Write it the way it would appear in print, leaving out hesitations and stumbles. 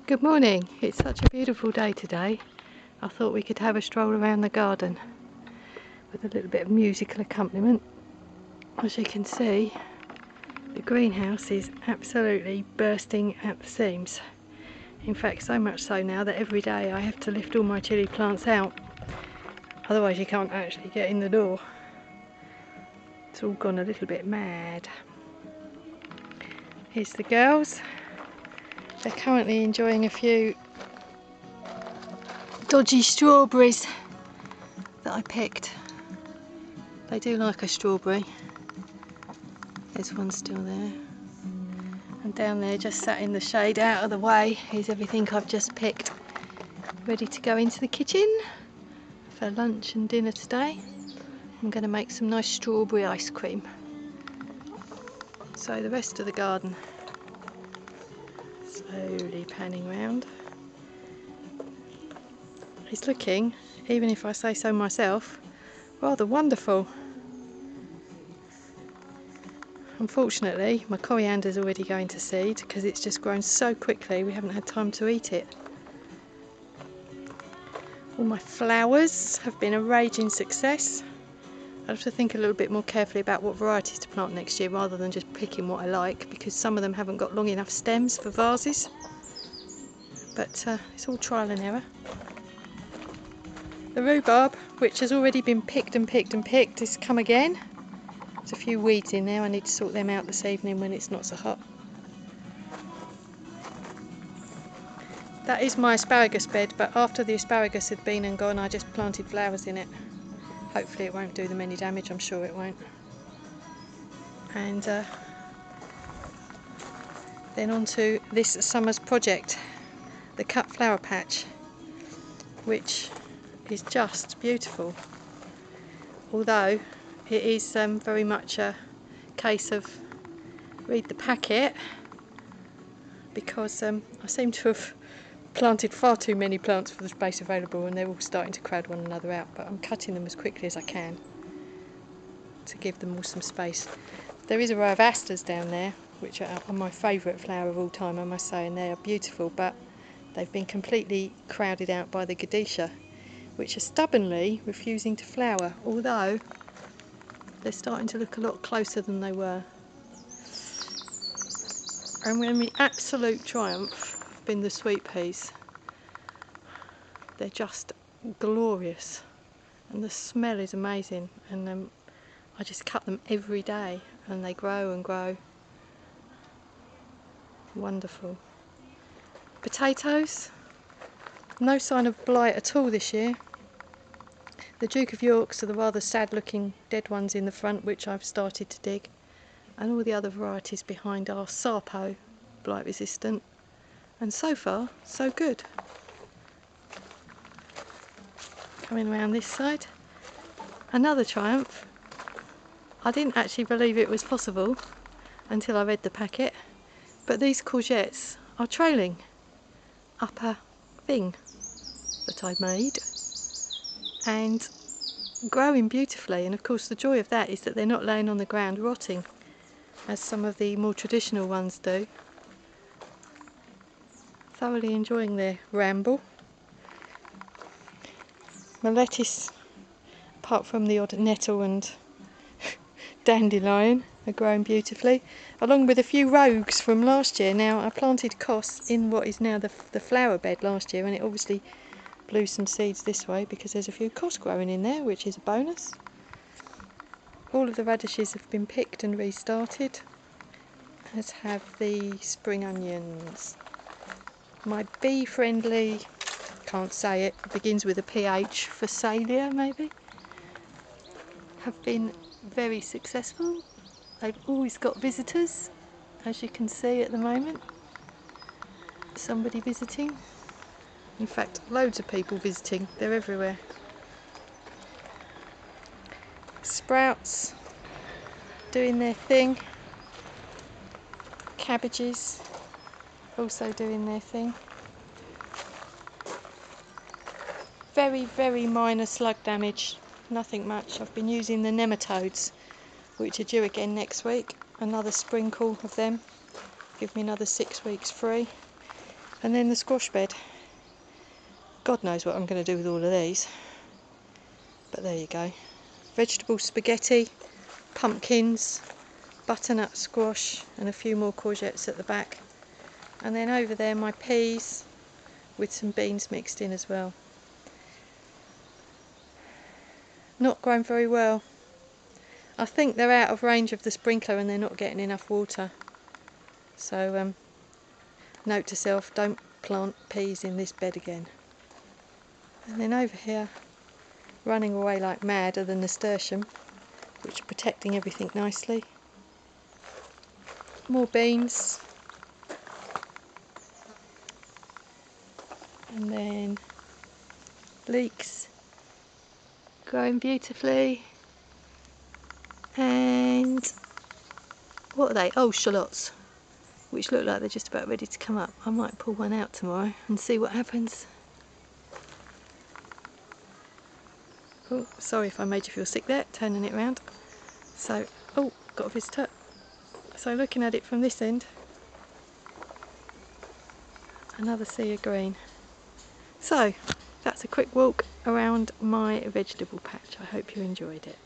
Good morning. It's such a beautiful day today. I thought we could have a stroll around the garden with a little bit of musical accompaniment. As you can see, the greenhouse is absolutely bursting at the seams. In fact, so much so now that every day I have to lift all my chilli plants out. Otherwise you can't actually get in the door. It's all gone a little bit mad. Here's the girls. They're currently enjoying a few dodgy strawberries that I picked. They do like a strawberry. There's one still there. And down there, just sat in the shade out of the way, is everything I've just picked. Ready to go into the kitchen for lunch and dinner today. I'm going to make some nice strawberry ice cream. So the rest of the garden, slowly panning round. It's looking, even if I say so myself, rather wonderful. Unfortunately, my coriander's already going to seed because it's just grown so quickly we haven't had time to eat it. All my flowers have been a raging success. I have to think a little bit more carefully about what varieties to plant next year rather than just picking what I like, because some of them haven't got long enough stems for vases. But it's all trial and error. The rhubarb, which has already been picked, has come again. There's a few weeds in there. I need to sort them out this evening when it's not so hot. That is my asparagus bed, but after the asparagus had been and gone, I just planted flowers in it. Hopefully it won't do them any damage, I'm sure it won't. And then on to this summer's project, the cut flower patch, which is just beautiful. Although it is very much a case of read the packet, because I seem to have planted far too many plants for the space available and they're all starting to crowd one another out, but I'm cutting them as quickly as I can to give them all some space. There is a row of asters down there, which are my favourite flower of all time, I must say, and they are beautiful, but they've been completely crowded out by the Gadisha, which are stubbornly refusing to flower, although they're starting to look a lot closer than they were. And when the absolute triumph have been the sweet peas. They're just glorious and the smell is amazing, and I just cut them every day and they grow and grow. Wonderful. Potatoes, no sign of blight at all this year. The Duke of Yorks are the rather sad looking dead ones in the front, which I've started to dig, and all the other varieties behind are Sarpo, blight resistant, and so far so good. Coming around this side, another triumph. I didn't actually believe it was possible until I read the packet, but these courgettes are trailing up a thing that I made and growing beautifully, and of course the joy of that is that they're not laying on the ground rotting as some of the more traditional ones do. Thoroughly enjoying their ramble. My lettuce, apart from the odd nettle and dandelion, are growing beautifully, along with a few rogues from last year. Now, I planted cos in what is now the flower bed last year, and it obviously blew some seeds this way because there's a few cos growing in there, which is a bonus. All of the radishes have been picked and restarted, as have the spring onions. My bee-friendly, can't say it, begins with a PH, Phacelia maybe, have been very successful. They've always got visitors, as you can see at the moment. Somebody visiting. In fact, loads of people visiting. They're everywhere. Sprouts doing their thing. Cabbages also doing their thing. Very, very minor slug damage. Nothing much. I've been using the nematodes, which are due again next week. Another sprinkle of them. Give me another 6 weeks free. And then the squash bed. God knows what I'm going to do with all of these. But there you go. Vegetable spaghetti, pumpkins, butternut squash and a few more courgettes at the back. And then over there my peas with some beans mixed in as well. Not grown very well. I think they're out of range of the sprinkler and they're not getting enough water. So note to self, don't plant peas in this bed again. And then over here, running away like mad, are the nasturtium, which are protecting everything nicely. More beans. And then leeks, growing beautifully. And what are they? Oh, shallots, which look like they're just about ready to come up. I might pull one out tomorrow and see what happens. Oh, sorry if I made you feel sick there, turning it round. So, oh, got a visitor. So looking at it from this end, another sea of green. So, that's a quick walk around my vegetable patch. I hope you enjoyed it.